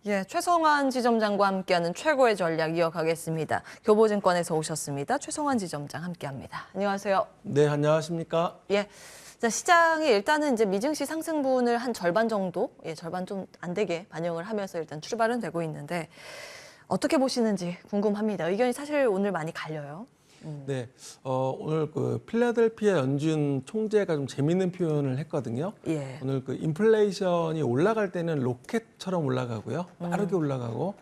예, 최성환 지점장과 함께하는 최고의 전략 이어가겠습니다. 교보증권에서 오셨습니다. 최성환 지점장 함께합니다. 안녕하세요. 네, 안녕하십니까? 예, 자, 시장이 일단은 이제 미증시 상승분을 한 절반 정도, 절반 좀 안 되게 반영을 하면서 일단 출발은 되고 있는데 어떻게 보시는지 궁금합니다. 의견이 사실 오늘 많이 갈려요. 네, 오늘 그 필라델피아 연준 총재가 좀 재밌는 표현을 했거든요. 예. 오늘 그 인플레이션이 올라갈 때는 로켓처럼 올라가고요. 빠르게 올라가고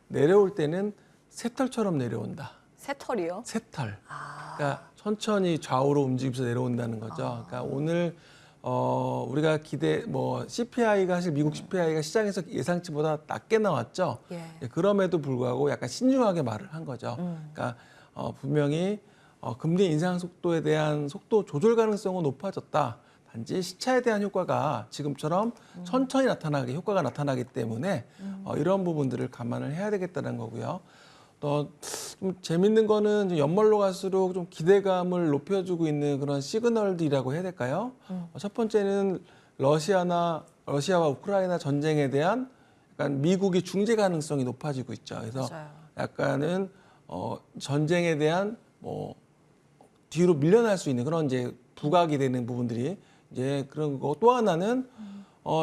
내려올 때는 새털처럼 내려온다. 새털이요? 새털. 그러니까 천천히 좌우로 움직이면서 내려온다는 거죠. 그러니까 오늘 우리가 CPI가 사실 미국 CPI가 시장에서 예상치보다 낮게 나왔죠. 예. 그럼에도 불구하고 약간 신중하게 말을 한 거죠. 그러니까 분명히 금리 인상 속도에 대한 속도 조절 가능성은 높아졌다. 단지 시차에 대한 효과가 지금처럼 천천히 효과가 나타나기 때문에 이런 부분들을 감안을 해야 되겠다는 거고요. 또 좀 재밌는 거는 이제 연말로 갈수록 좀 기대감을 높여주고 있는 그런 시그널들이라고 해야 될까요? 첫 번째는 러시아와 우크라이나 전쟁에 대한 약간 미국이 중재 가능성이 높아지고 있죠. 그래서 맞아요. 약간은 전쟁에 대한 뒤로 밀려날 수 있는 그런 이제 부각이 되는 부분들이 이제 그런 거. 또 하나는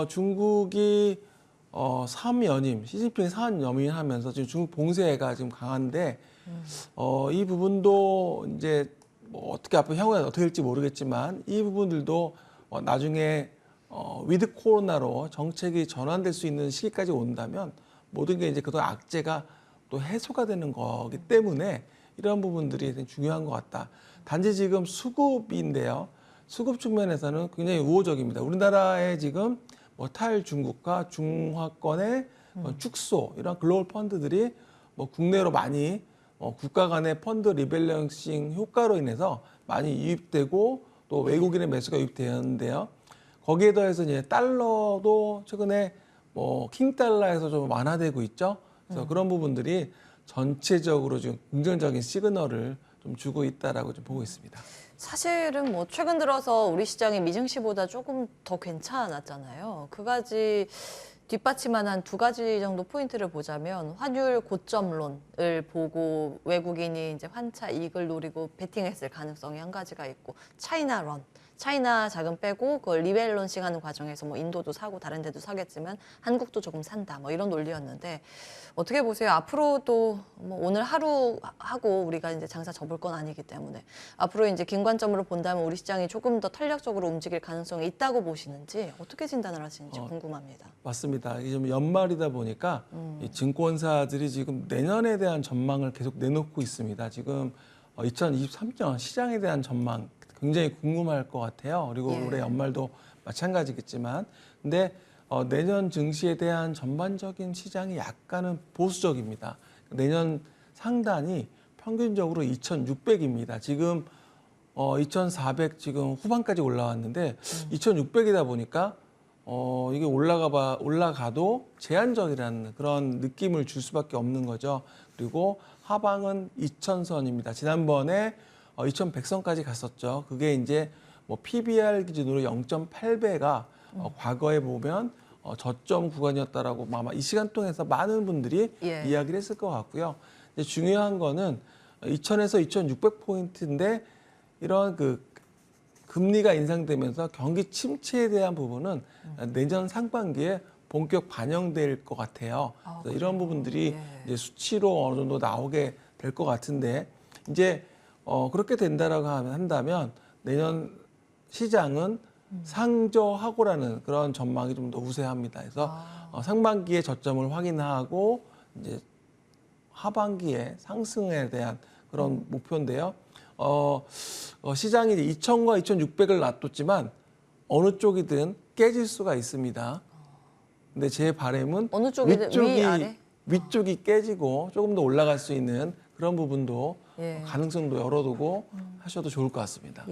중국이 시진핑이 3연임 하면서 지금 중국 봉쇄가 지금 강한데 이 부분도 이제 어떻게 앞으로 향후에 어떻게 될지 모르겠지만 이 부분들도 나중에 위드 코로나로 정책이 전환될 수 있는 시기까지 온다면 모든 게 이제 그동안 악재가 또 해소가 되는 거기 때문에 이런 부분들이 굉장히 중요한 것 같다. 단지 지금 수급인데요. 수급 측면에서는 굉장히 우호적입니다. 우리나라의 지금 탈중국과 중화권의 축소 이런 글로벌 펀드들이 국내로 많이 국가 간의 펀드 리밸런싱 효과로 인해서 많이 유입되고 또 외국인의 매수가 유입되었는데요. 거기에 더해서 이제 달러도 최근에 킹달러에서 좀 완화되고 있죠. 그래서 그런 부분들이 전체적으로 지금 긍정적인 시그널을 좀 주고 있다라고 좀 보고 있습니다. 사실은 최근 들어서 우리 시장이 미증시보다 조금 더 괜찮았잖아요. 그 가지 뒷받침한 두 가지 정도 포인트를 보자면 환율 고점론을 보고 외국인이 이제 환차 이익을 노리고 베팅했을 가능성이 한 가지가 있고 차이나 자금 빼고 그걸 리밸런싱하는 과정에서 인도도 사고 다른 데도 사겠지만 한국도 조금 산다 이런 논리였는데 어떻게 보세요? 앞으로도 오늘 하루 하고 우리가 이제 장사 접을 건 아니기 때문에 앞으로 이제 긴 관점으로 본다면 우리 시장이 조금 더 탄력적으로 움직일 가능성이 있다고 보시는지 어떻게 진단을 하시는지 궁금합니다. 맞습니다. 이게 좀 연말이다 보니까 이 증권사들이 지금 내년에 대한 전망을 계속 내놓고 있습니다. 지금 2023년 시장에 대한 전망 굉장히 궁금할 것 같아요. 그리고 올해 연말도 마찬가지겠지만, 근데 내년 증시에 대한 전반적인 시장이 약간은 보수적입니다. 내년 상단이 평균적으로 2,600입니다. 지금 2,400 지금 후반까지 올라왔는데 2,600이다 보니까 이게 올라가도 제한적이라는 그런 느낌을 줄 수밖에 없는 거죠. 그리고 하방은 2,000선입니다. 지난번에 2,100선까지 갔었죠. 그게 이제 PBR 기준으로 0.8배가 과거에 보면 저점 구간이었다라고 아마 이 시간 통해서 많은 분들이 이야기를 했을 것 같고요. 이제 중요한 거는 2,000에서 2,600포인트인데 이런 금리가 인상되면서 경기 침체에 대한 부분은 내년 상반기에 본격 반영될 것 같아요. 그래서 이런 부분들이 이제 수치로 어느 정도 나오게 될 것 같은데 이제 그렇게 된다라고 한다면 내년 시장은 상저하고라는 그런 전망이 좀 더 우세합니다. 그래서 상반기에 저점을 확인하고 이제 하반기에 상승에 대한 그런 목표인데요. 시장이 2,000과 2,600을 놔뒀지만 어느 쪽이든 깨질 수가 있습니다. 근데 제 바람은 어느 쪽이든 위쪽이 깨지고 조금 더 올라갈 수 있는 그런 부분도 가능성도 열어두고 하셔도 좋을 것 같습니다.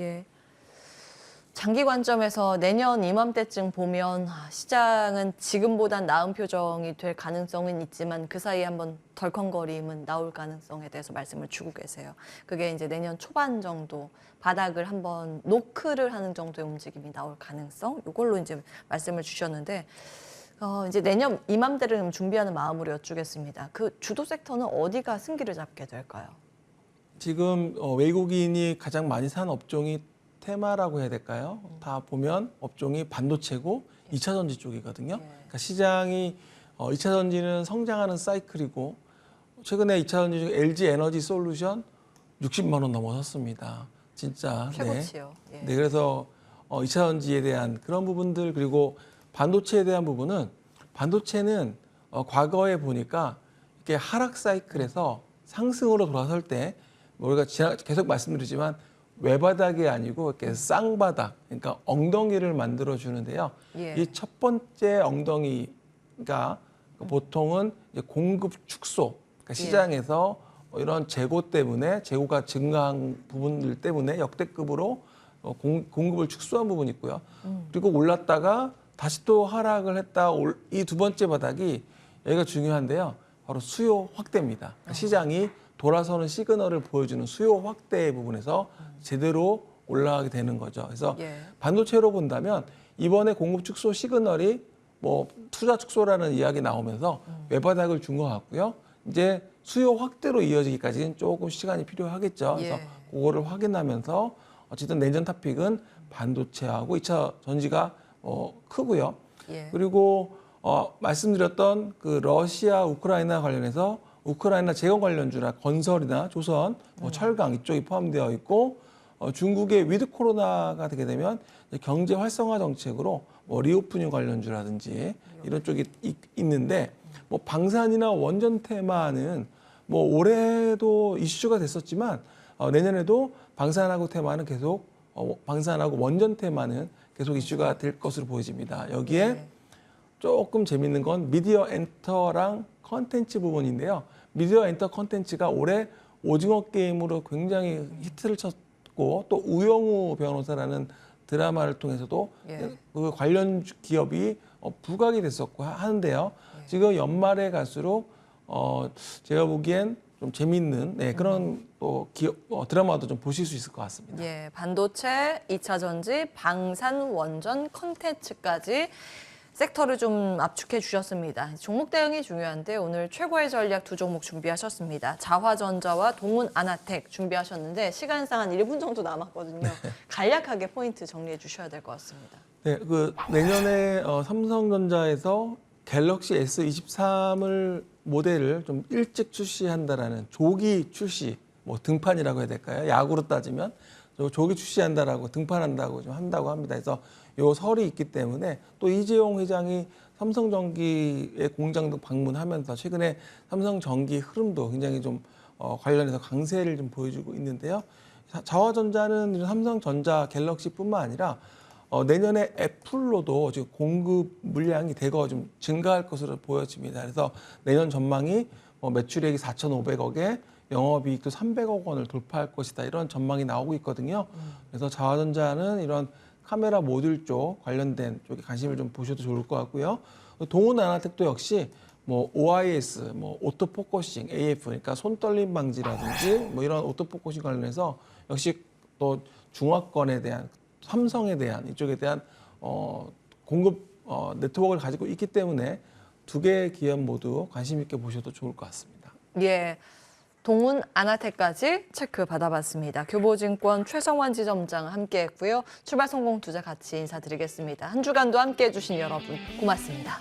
장기 관점에서 내년 이맘때쯤 보면 시장은 지금보단 나은 표정이 될 가능성은 있지만 그 사이에 한번 덜컹거림은 나올 가능성에 대해서 말씀을 주고 계세요. 그게 이제 내년 초반 정도 바닥을 한번 노크를 하는 정도의 움직임이 나올 가능성, 이걸로 이제 말씀을 주셨는데 이제 내년 이맘때를 준비하는 마음으로 여쭈겠습니다. 그 주도 섹터는 어디가 승기를 잡게 될까요? 지금 외국인이 가장 많이 산 업종이 테마라고 해야 될까요? 다 보면 업종이 반도체고 2차 전지 쪽이거든요. 그러니까 시장이 2차 전지는 성장하는 사이클이고 최근에 2차 전지 중 LG 에너지 솔루션 60만 원 넘어섰습니다. 진짜. 최고치요. 네. 네, 그래서 2차 전지에 대한 그런 부분들 그리고 반도체에 대한 부분은 반도체는 과거에 보니까 이렇게 하락 사이클에서 상승으로 돌아설 때 우리가 계속 말씀드리지만 외바닥이 아니고 이렇게 쌍바닥, 그러니까 엉덩이를 만들어 주는데요. 예. 이 첫 번째 엉덩이가 보통은 이제 공급 축소, 그러니까 시장에서 이런 재고 때문에 재고가 증가한 부분들 때문에 역대급으로 공급을 축소한 부분이 있고요. 그리고 올랐다가 다시 또 하락을 했다. 이 두 번째 바닥이 여기가 중요한데요. 바로 수요 확대입니다. 그러니까 시장이 돌아서는 시그널을 보여주는 수요 확대 부분에서 제대로 올라가게 되는 거죠. 그래서 반도체로 본다면 이번에 공급 축소 시그널이 뭐 투자 축소라는 이야기 나오면서 외바닥을 준 것 같고요. 이제 수요 확대로 이어지기까지는 조금 시간이 필요하겠죠. 그래서 그거를 확인하면서 어쨌든 내년 토픽은 반도체하고 2차 전지가 크고요. 그리고 말씀드렸던 그 러시아 우크라이나 관련해서 우크라이나 재건 관련주나 건설이나 조선, 철강 이쪽이 포함되어 있고 중국의 위드 코로나가 되게 되면 경제 활성화 정책으로 뭐 리오프닝 관련주라든지 이런 쪽이 있는데 뭐 방산이나 원전 테마는 뭐 올해도 이슈가 됐었지만 내년에도 방산하고 테마는 계속 방산하고 원전 테마는 계속 이슈가 될 것으로 보여집니다. 여기에 조금 재밌는 건 미디어 엔터랑 컨텐츠 부분인데요. 미디어 엔터 컨텐츠가 올해 오징어 게임으로 굉장히 히트를 쳤고 또 우영우 변호사라는 드라마를 통해서도 그 관련 기업이 부각이 됐었고 하는데요. 지금 연말에 갈수록 제가 보기엔 좀 재밌는 그런 드라마도 좀 보실 수 있을 것 같습니다. 예, 반도체, 2차 전지, 방산, 원전, 컨텐츠까지 섹터를 좀 압축해 주셨습니다. 종목 대응이 중요한데 오늘 최고의 전략 두 종목 준비하셨습니다. 자화전자와 동훈 아나텍 준비하셨는데 시간상 한 1분 정도 남았거든요. 간략하게 포인트 정리해 주셔야 될 것 같습니다. 네, 그 내년에 삼성전자에서 갤럭시 S23을 모델을 좀 일찍 출시한다라는 조기 출시, 뭐 등판이라고 해야 될까요? 야구로 따지면 조기 출시한다라고 등판한다고 좀 한다고 합니다. 그래서 요 설이 있기 때문에 또 이재용 회장이 삼성전기의 공장도 방문하면서 최근에 삼성전기 흐름도 굉장히 좀 관련해서 강세를 좀 보여주고 있는데요. 자화전자는 삼성전자 갤럭시뿐만 아니라 내년에 애플로도 지금 공급 물량이 대거 좀 증가할 것으로 보여집니다. 그래서 내년 전망이 매출액이 4,500억에 영업이익도 300억 원을 돌파할 것이다. 이런 전망이 나오고 있거든요. 그래서 자화전자는 이런 카메라 모듈 쪽 관련된 쪽에 관심을 좀 보셔도 좋을 것 같고요. 동훈 아나텍도 역시 뭐 OIS, 뭐 오토포커싱, AF, 그러니까 손떨림 방지라든지 뭐 이런 오토포커싱 관련해서 역시 또 중화권에 대한 삼성에 대한 이쪽에 대한 공급 네트워크를 가지고 있기 때문에 두 개의 기업 모두 관심 있게 보셔도 좋을 것 같습니다. 예. 동훈 아나텍까지 체크 받아봤습니다. 교보증권 최성환 지점장 함께했고요. 출발 성공 투자 같이 인사드리겠습니다. 한 주간도 함께해 주신 여러분 고맙습니다.